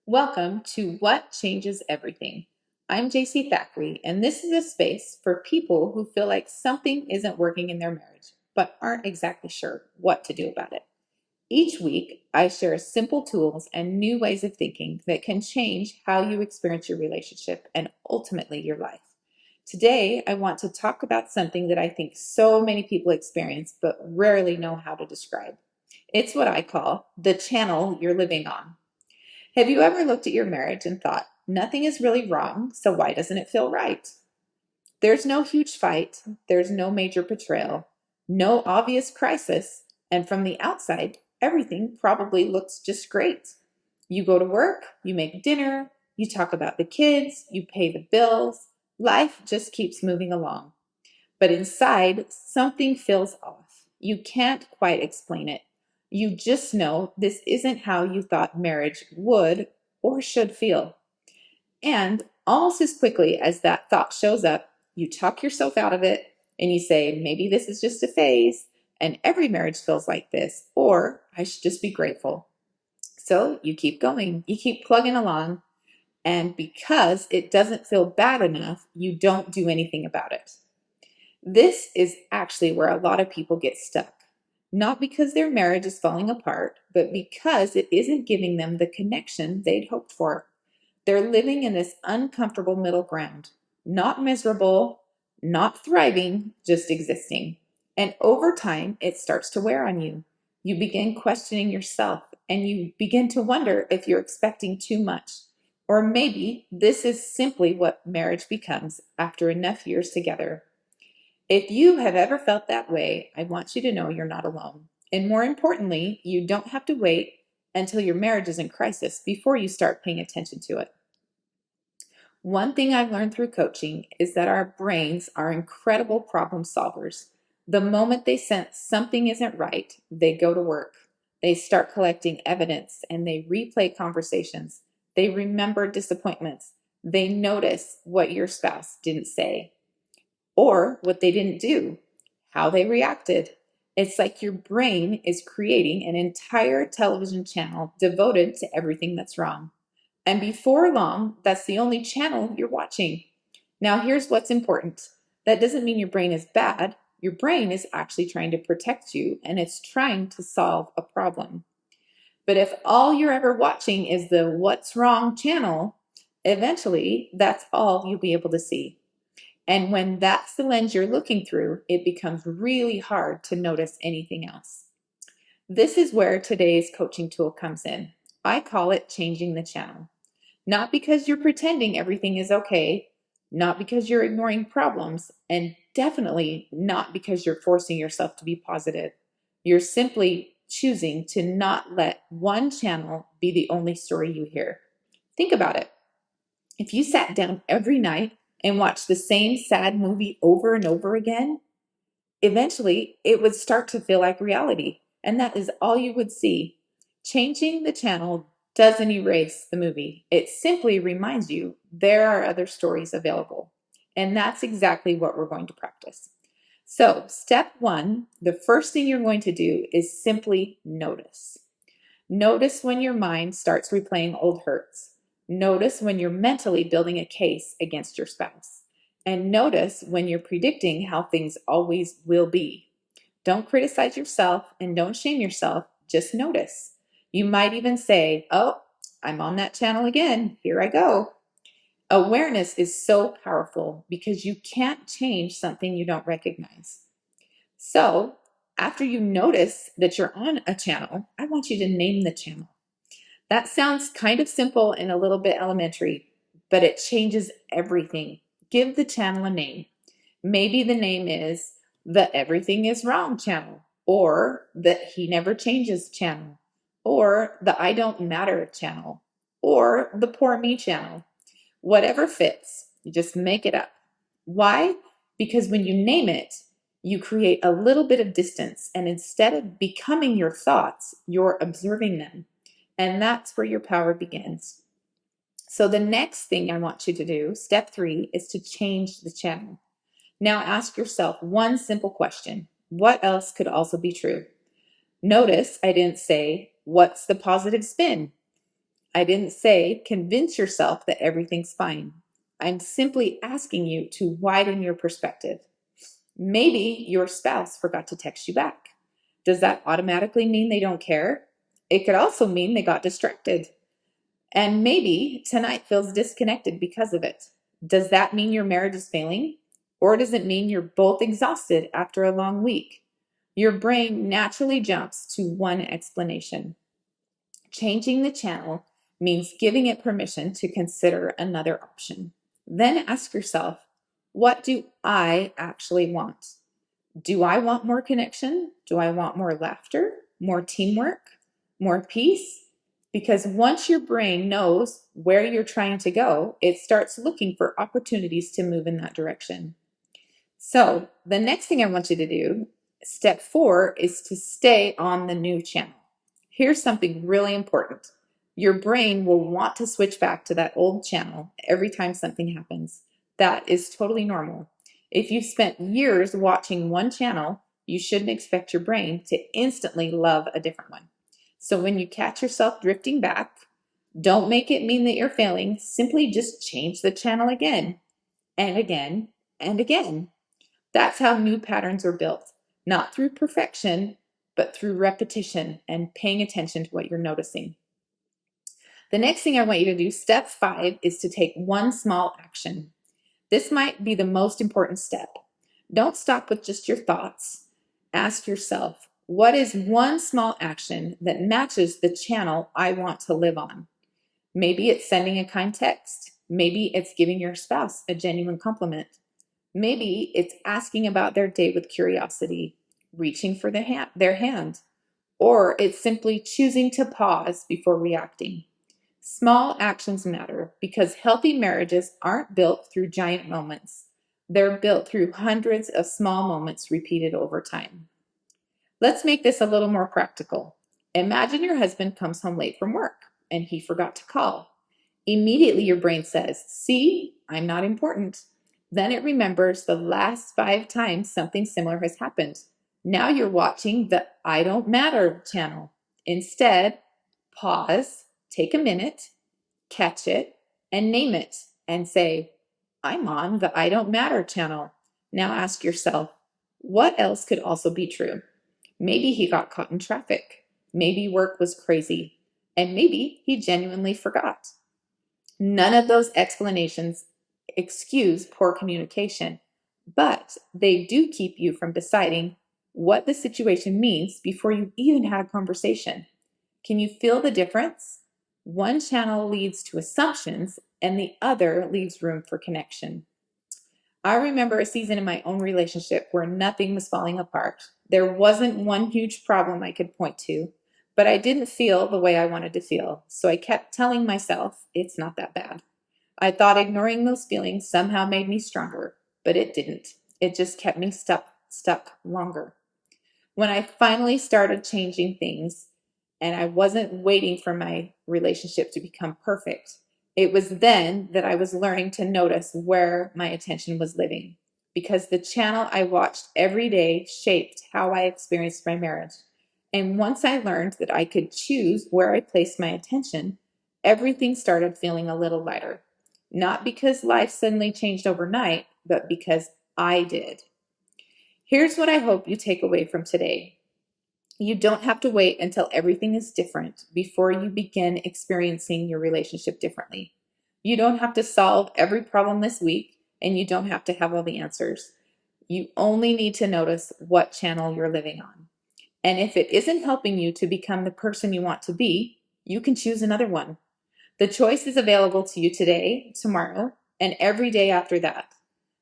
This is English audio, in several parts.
Welcome to What Changes Everything. I'm JC Thackeray, and this is a space for people who feel like something isn't working in their marriage, but aren't exactly sure what to do about it. Each week, I share simple tools and new ways of thinking that can change how you experience your relationship and ultimately your life. Today, I want to talk about something that I think so many people experience but rarely know how to describe. It's what I call the channel you're living on. Have you ever looked at your marriage and thought, nothing is really wrong, so why doesn't it feel right? There's no huge fight, there's no major betrayal, no obvious crisis, and from the outside, everything probably looks just great. You go to work, you make dinner, you talk about the kids, you pay the bills, life just keeps moving along. But inside, something feels off. You can't quite explain it. You just know this isn't how you thought marriage would or should feel. And almost as quickly as that thought shows up, you talk yourself out of it and you say, maybe this is just a phase and every marriage feels like this, or I should just be grateful. So you keep going, you keep plugging along, and because it doesn't feel bad enough, you don't do anything about it. This is actually where a lot of people get stuck. Not because their marriage is falling apart, but because it isn't giving them the connection they'd hoped for. They're living in this uncomfortable middle ground, not miserable, not thriving, just existing. And over time, it starts to wear on you. You begin questioning yourself and you begin to wonder if you're expecting too much. Or maybe this is simply what marriage becomes after enough years together. If you have ever felt that way, I want you to know you're not alone. And more importantly, you don't have to wait until your marriage is in crisis before you start paying attention to it. One thing I've learned through coaching is that our brains are incredible problem solvers. The moment they sense something isn't right, they go to work. They start collecting evidence and they replay conversations. They remember disappointments. They notice what your spouse didn't say or what they didn't do, how they reacted. It's like your brain is creating an entire television channel devoted to everything that's wrong. And before long, that's the only channel you're watching. Now, here's what's important. That doesn't mean your brain is bad. Your brain is actually trying to protect you and it's trying to solve a problem. But if all you're ever watching is the what's wrong channel, eventually that's all you'll be able to see. And when that's the lens you're looking through, it becomes really hard to notice anything else. This is where today's coaching tool comes in. I call it changing the channel. Not because you're pretending everything is okay, not because you're ignoring problems, and definitely not because you're forcing yourself to be positive. You're simply choosing to not let one channel be the only story you hear. Think about it. If you sat down every night and watched the same sad movie over and over again, eventually it would start to feel like reality, and that is all you would see. Changing the channel doesn't erase the movie, it simply reminds you there are other stories available. And that's exactly what we're going to practice. So, step one, the first thing you're going to do is simply notice. Notice when your mind starts replaying old hurts. Notice when you're mentally building a case against your spouse. And notice when you're predicting how things always will be. Don't criticize yourself and don't shame yourself. Just notice. You might even say, oh, I'm on that channel again. Here I go. Awareness is so powerful because you can't change something you don't recognize. So, after you notice that you're on a channel, I want you to name the channel. That sounds kind of simple and a little bit elementary, but it changes everything. Give the channel a name. Maybe the name is the Everything is Wrong channel, or the He Never Changes channel, or the I Don't Matter channel, or the Poor Me channel. Whatever fits, you just make it up. Why? Because when you name it, you create a little bit of distance, and instead of becoming your thoughts, you're observing them. And that's where your power begins. So the next thing I want you to do, step 3, is to change the channel. Now ask yourself one simple question. What else could also be true? Notice I didn't say, what's the positive spin? I didn't say convince yourself that everything's fine. I'm simply asking you to widen your perspective. Maybe your spouse forgot to text you back. Does that automatically mean they don't care? It could also mean they got distracted. And maybe tonight feels disconnected because of it. Does that mean your marriage is failing? Or does it mean you're both exhausted after a long week? Your brain naturally jumps to one explanation. Changing the channel means giving it permission to consider another option. Then ask yourself, what do I actually want? Do I want more connection? Do I want more laughter, more teamwork, more peace? Because once your brain knows where you're trying to go, it starts looking for opportunities to move in that direction. So, the next thing I want you to do, step 4, is to stay on the new channel. Here's something really important. Your brain will want to switch back to that old channel every time something happens. That is totally normal. If you've spent years watching one channel, you shouldn't expect your brain to instantly love a different one. So when you catch yourself drifting back, don't make it mean that you're failing. Simply just change the channel again and again and again. That's how new patterns are built, not through perfection, but through repetition and paying attention to what you're noticing. The next thing I want you to do, step 5, is to take one small action. This might be the most important step. Don't stop with just your thoughts. Ask yourself, what is one small action that matches the channel I want to live on? Maybe it's sending a kind text. Maybe it's giving your spouse a genuine compliment. Maybe it's asking about their day with curiosity, reaching for their hand, or it's simply choosing to pause before reacting. Small actions matter because healthy marriages aren't built through giant moments. They're built through hundreds of small moments repeated over time. Let's make this a little more practical. Imagine your husband comes home late from work and he forgot to call. Immediately your brain says, "See, I'm not important." Then it remembers the last 5 times something similar has happened. Now you're watching the I don't matter channel. Instead, pause, take a minute, catch it, and name it, and say, I'm on the I don't matter channel. Now ask yourself, what else could also be true? Maybe he got caught in traffic. Maybe work was crazy. And maybe he genuinely forgot. None of those explanations excuse poor communication, but they do keep you from deciding what the situation means before you even had a conversation. Can you feel the difference? One channel leads to assumptions and the other leaves room for connection. I remember a season in my own relationship where nothing was falling apart. There wasn't one huge problem I could point to, but I didn't feel the way I wanted to feel. So I kept telling myself it's not that bad. I thought ignoring those feelings somehow made me stronger, but it didn't. It just kept me stuck longer. When I finally started changing things and I wasn't waiting for my relationship to become perfect, it was then that I was learning to notice where my attention was living. Because the channel I watched every day shaped how I experienced my marriage. And once I learned that I could choose where I placed my attention, everything started feeling a little lighter. Not because life suddenly changed overnight, but because I did. Here's what I hope you take away from today. You don't have to wait until everything is different before you begin experiencing your relationship differently. You don't have to solve every problem this week, and you don't have to have all the answers. You only need to notice what channel you're living on. And if it isn't helping you to become the person you want to be, you can choose another one. The choice is available to you today, tomorrow, and every day after that.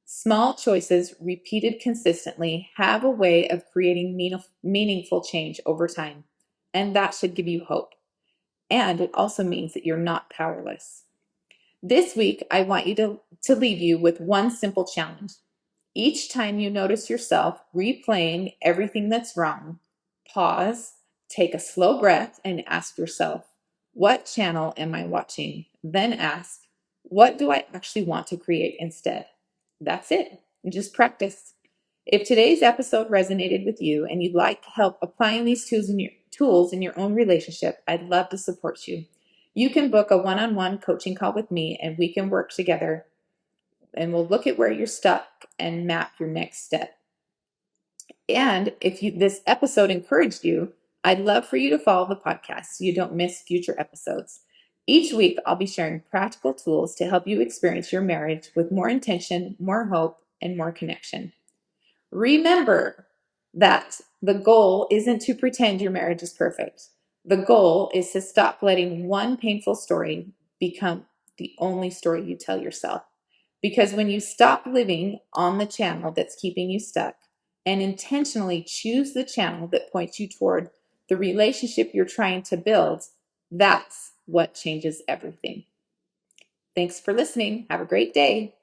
Small choices repeated consistently have a way of creating meaningful change over time, and that should give you hope. And it also means that you're not powerless. This week, I want you to leave you with one simple challenge. Each time you notice yourself replaying everything that's wrong, pause, take a slow breath, and ask yourself, what channel am I watching? Then ask, what do I actually want to create instead? That's it. Just practice. If today's episode resonated with you and you'd like help applying these tools in your own relationship, I'd love to support you. You can book a one-on-one coaching call with me and we can work together and we'll look at where you're stuck and map your next step. And if this episode encouraged you, I'd love for you to follow the podcast so you don't miss future episodes. Each week, I'll be sharing practical tools to help you experience your marriage with more intention, more hope, and more connection. Remember that the goal isn't to pretend your marriage is perfect. The goal is to stop letting one painful story become the only story you tell yourself. Because when you stop living on the channel that's keeping you stuck and intentionally choose the channel that points you toward the relationship you're trying to build, that's what changes everything. Thanks for listening. Have a great day.